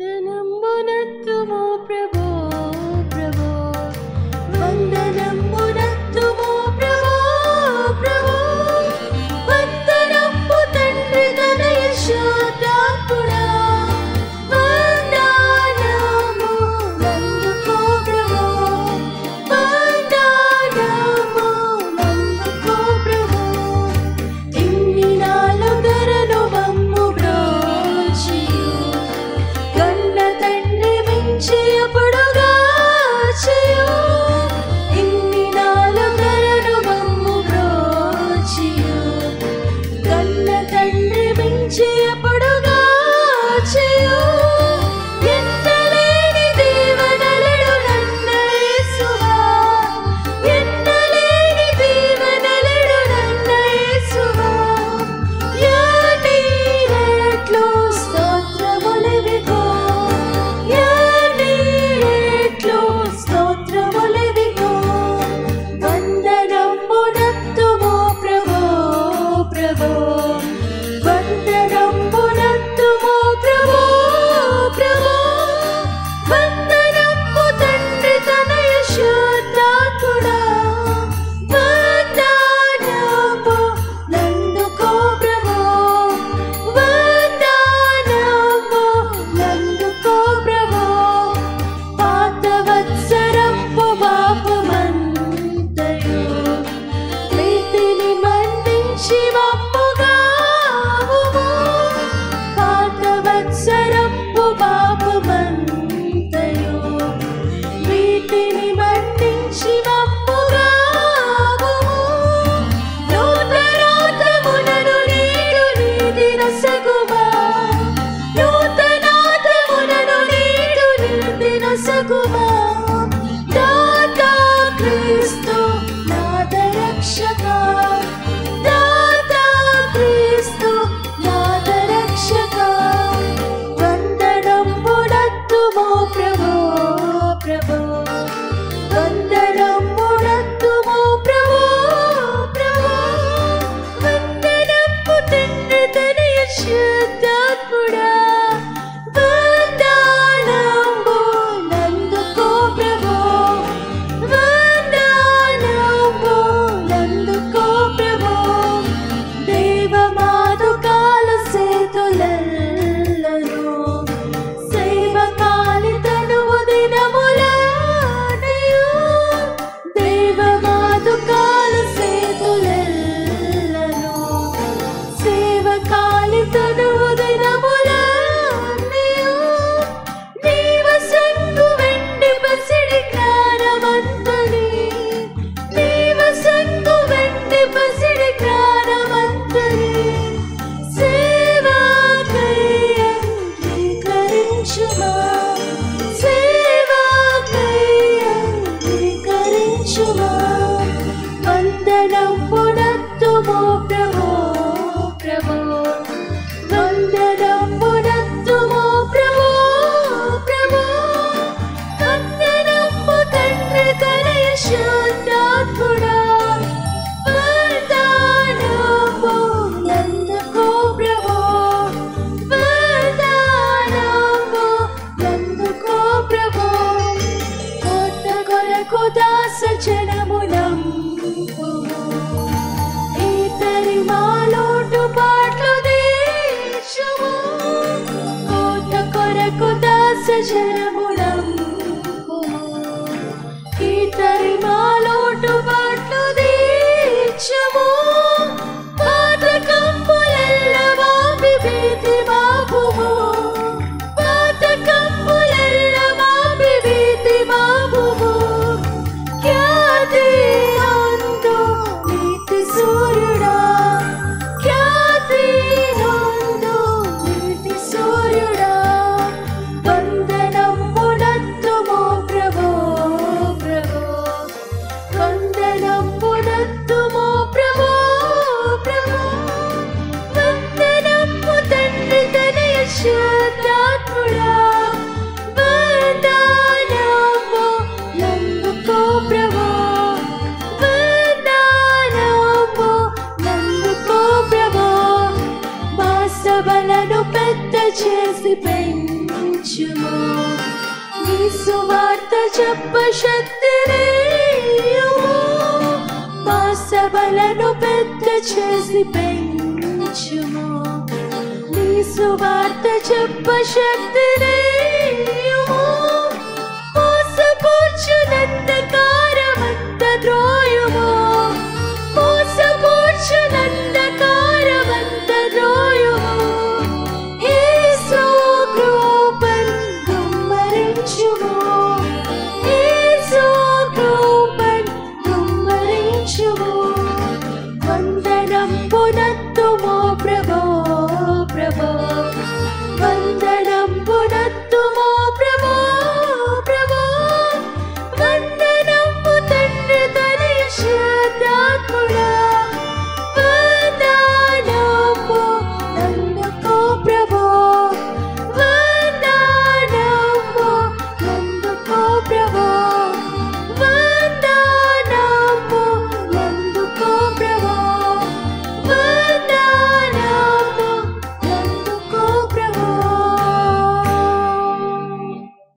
వందనమునెత్తుము ప్రభో ప్రభో వందనమునెత్తుము ప్రభో ప్రభో వందనము తండ్రి తనయ శుద్ధాత్ముడా వందనము నందుకో ప్రభో వందనము నందుకో ప్రభో ఇన్ని నాలు ధరను మమ్ము బ్రోచియు కన్న తండ్రి మించి అప్పుడుగా చేయు ఇన్ని నాలు ధరను మమ్ము బ్రోచియు కన్న తండ్రి మించి అప్పుడుగా చేయు ఎన్నలేని దీవెనలను నన్న యేసువా ఎన్నలేని దీవెనలను నన్న యేసువా యానీరెట్లు స్తోత్రములివిగో యానీరెట్లు స్తోత్రములివిగో వందనమునెత్తుము ప్రభో ప్రభో వందనమునెత్తుము ప్రభో ప్రభో వందనము తండ్రి తనయ శుద్ధాత్ముడా వందనము నందుకో ప్రభో వందనము నందుకో ప్రభో పాత వత్సరపు పాపమంతయు ప్రీతిని మన్నించి మమ్ముగావుము పాత వత్సరపు పాపమంతయు ప్రీతిని మన్నించి మమ్ముగావుము నూతనాత్మమునను నీడు నీది నొసగుమా నూతనాత్మమునను నీడు నీది నొసగుమా దాతా క్రీస్తు నాద రక్షక దాతా క్రీస్తు నాద రక్షక వందనమునెత్తుము ప్రభో ప్రభో వందనమునెత్తుము ప్రభో ప్రభో వందనము తండ్రి తనయ శుద్ధాత్ముడా వందనము నందుకో ప్రభో వందనము నందుకో ప్రభో దేవమాదుకాల సేతులెల్లను సేవకాలి తనువు దినములనయు దేవమాదుకాల సేతులెల్లను సేవకాలి తనువు దినములనయు నీవ సంగు వెండి పసిడి జ్ఞానవంతుని నీవ సంగు వెండి పసిడి జ్ఞానవంతుని సేవాకై అంగీకరించుమా సేవాకై అంగీకరించుమా వందనమునెత్తుము ప్రభో ప్రభో వందనమునెత్తుము ప్రభో ప్రభో వందనము తండ్రి తనయ శుద్ధాత్ముడా వందనము నందుకో ప్రభో వందనము నందుకో ప్రభో కోట కొరకు దాస జనమునంపుము ఇతరి మాలోటు పాటలు దేశము కోట కొరకు దాస జనమునంపుము ఇతరి మాలోటు పాటలు దేశము పాతకంబులెల్ల వాపి భీతి బాపుము పాతకంబులెల్ల వాపి భీతి బాపుము ఖ్యాతి నందు నీతి సూర్యుడా ఖ్యాతి నందు నీతి సూర్యుడా వందనమునెత్తుము ప్రభో ప్రభో సువార్త చెప్ప శక్తినియ్యుము మా సభలను పెద్ద చేసి పెంచుము నీ సువార్త చెప్ప శక్తినియ్యుము మోసపుచ్చునంత